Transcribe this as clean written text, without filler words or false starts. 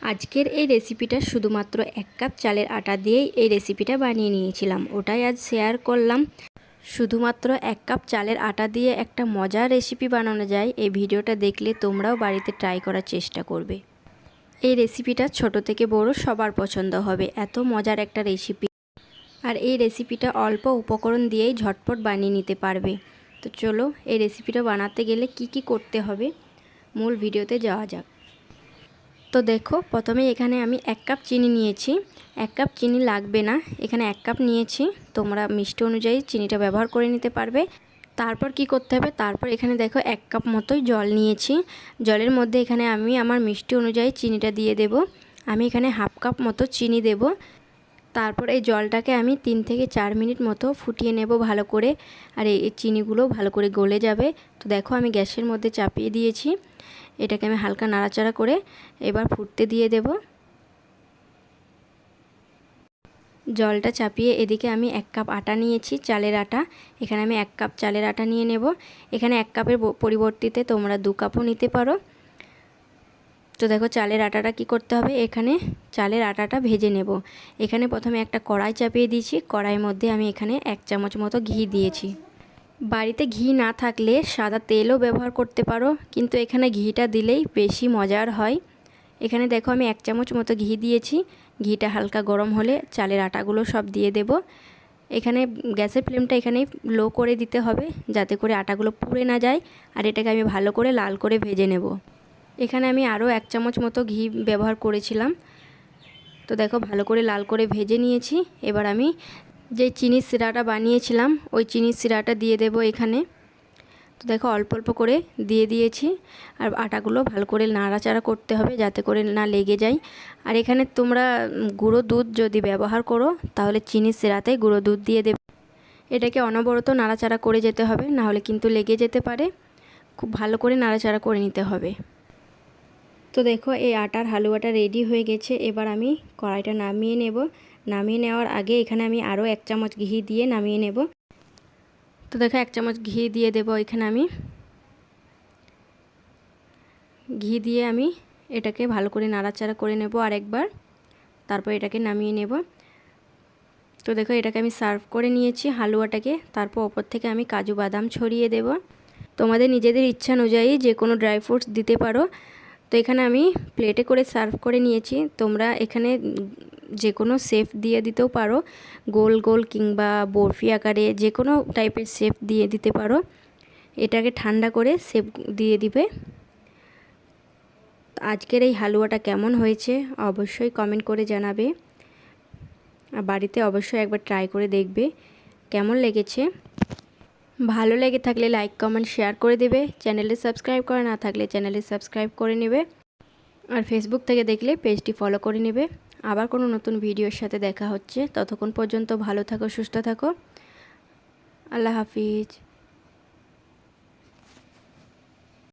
আজকের এই রেসিপিটা শুধুমাত্র 1 কাপ চালের আটা দিয়েই এই রেসিপিটা বানিয়ে নিয়েছিলাম, ওটাই আজ শেয়ার করলাম। শুধুমাত্র 1 কাপ চালের আটা দিয়ে একটা মজার রেসিপি বানানো যায়। এই ভিডিওটা দেখলে তোমরাও বাড়িতে ট্রাই করার চেষ্টা করবে। এই রেসিপিটা ছোট থেকে বড় সবার পছন্দ হবে, এত মজার একটা রেসিপি। আর এই রেসিপিটা অল্প উপকরণ দিয়েই ঝটপট বানিয়ে নিতে পারবে। তো চলো এই রেসিপিটা বানাতে গেলে কি কি করতে হবে মূল ভিডিওতে যাওয়া যাক। তো দেখো, প্রথমে এখানে আমি 1 কাপ চিনি নিয়েছি। 1 কাপ চিনি লাগবে না, এখানে 1 কাপ নিয়েছি। তোমরা মিষ্টি অনুযায়ী চিনিটা ব্যবহার করে নিতে পারবে। তারপর কি করতে হবে, তারপর এখানে দেখো 1 কাপ মতোই জল নিয়েছি। জলের মধ্যে এখানে আমি আমার মিষ্টি অনুযায়ী চিনিটা দিয়ে দেব। আমি এখানে হাফ কাপ মতো চিনি দেব। তারপর এই জলটাকে আমি 3 থেকে 4 মিনিট মতো ফুটিয়ে নেব ভালো করে। আর এই চিনিগুলো ভালো করে গলে যাবে। তো দেখো আমি গ্যাসের মধ্যে চাপিয়ে দিয়েছি। এটাকে আমি হালকা নাড়াচাড়া করে এবার ফুটতে দিয়ে দেব। জলটা চাপিয়ে এদিকে আমি 1 কাপ আটা নিয়েছি, চালের আটা। এখানে আমি 1 কাপ চালের আটা নিয়ে নেব। এখানে 1 কাপের পরিবর্তে তোমরা 2 কাপও নিতে পারো। তো দেখো চালের আটাটা কি করতে হবে, এখানে চালের আটাটা ভেজে নেব। এখানে প্রথমে একটা কড়াই চাপিয়ে দিয়েছি। কড়াইয়ের মধ্যে আমি এখানে 1 চামচ মতো ঘি দিয়েছি। বাড়িতে ঘি না থাকলে সাদা তেলও ব্যবহার করতে পারো, কিন্তু এখানে ঘিটা দিলেই বেশি মজার হয়। এখানে দেখো আমি 1 চামচ মতো ঘি দিয়েছি। ঘিটা হালকা গরম হলে চালের আটাগুলো সব দিয়ে দেব। এখানে গ্যাসের ফ্লেমটা এখানে লো করে দিতে হবে, যাতে করে আটাগুলো পুড়ে না যায়। আর এটাকে আমি ভালো করে লাল করে ভেজে নেব। এখানে আমি আরও 1 চামচ মতো ঘি ব্যবহার করেছিলাম। তো দেখো ভালো করে লাল করে ভেজে নিয়েছি। এবার আমি যে চিনির সিরাটা বানিয়েছিলাম ওই চিনির সিরাটা দিয়ে দেব এখানে। তো দেখো অল্প অল্প করে দিয়ে দিয়েছি। আর আটাগুলো ভালো করে নাড়াচাড়া করতে হবে, যাতে করে না লেগে যায়। আর এখানে তোমরা গুঁড়ো দুধ যদি ব্যবহার করো তাহলে চিনির সিরাতে গুঁড়ো দুধ দিয়ে দেবে। এটাকে অনবরত নাড়াচাড়া করে যেতে হবে, না হলে কিন্তু লেগে যেতে পারে। খুব ভালো করে নাড়াচাড়া করে নিতে হবে। তো দেখো এই আটার হালুয়াটা রেডি হয়ে গেছে। এবার আমি কড়াইটা নামিয়ে নেব। নামিয়ে নেওয়ার আগে এখানে আমি আরও 1 চামচ ঘি দিয়ে নামিয়ে নেব। তো দেখো 1 চামচ ঘি দিয়ে দেব এখানে আমি। ঘি দিয়ে আমি এটাকে ভালো করে নাড়াচাড়া করে নেব আরেকবার। তারপর এটাকে নামিয়ে নেব। তো দেখো এটাকে আমি সার্ভ করে নিয়েছি হালুয়াটাকে। তারপর ওপর থেকে আমি কাজু বাদাম ছড়িয়ে দেব। তোমাদের নিজেদের ইচ্ছা অনুযায়ী যে কোনো ড্রাই ফ্রুটস দিতে পারো। তো এখানে আমি প্লেটে করে সার্ভ করে নিয়েছি। তোমরা এখানে যে কোনো শেপ দিয়ে দিতেও পারো, গোল গোল কিংবা বরফি আকারে যে কোনো টাইপের শেপ দিয়ে দিতে পারো। এটাকে ঠান্ডা করে শেপ দিয়ে দিবে। আজকের এই হালুয়াটা কেমন হয়েছে অবশ্যই কমেন্ট করে জানাবে। আর বাড়িতে অবশ্যই একবার ট্রাই করে দেখবে কেমন লেগেছে। ভালো লেগে থাকলে লাইক কমেন্ট শেয়ার করে দেবে। চ্যানেলে সাবস্ক্রাইব করা না থাকলে চ্যানেলে সাবস্ক্রাইব করে নেবে। আর ফেসবুক থেকে দেখলে পেজটি ফলো করে নেবে। আবার কোনো নতুন ভিডিওর সাথে দেখা হচ্ছে। ততক্ষণ পর্যন্ত ভালো থাকো, সুস্থ থাকো। আল্লাহ হাফিজ।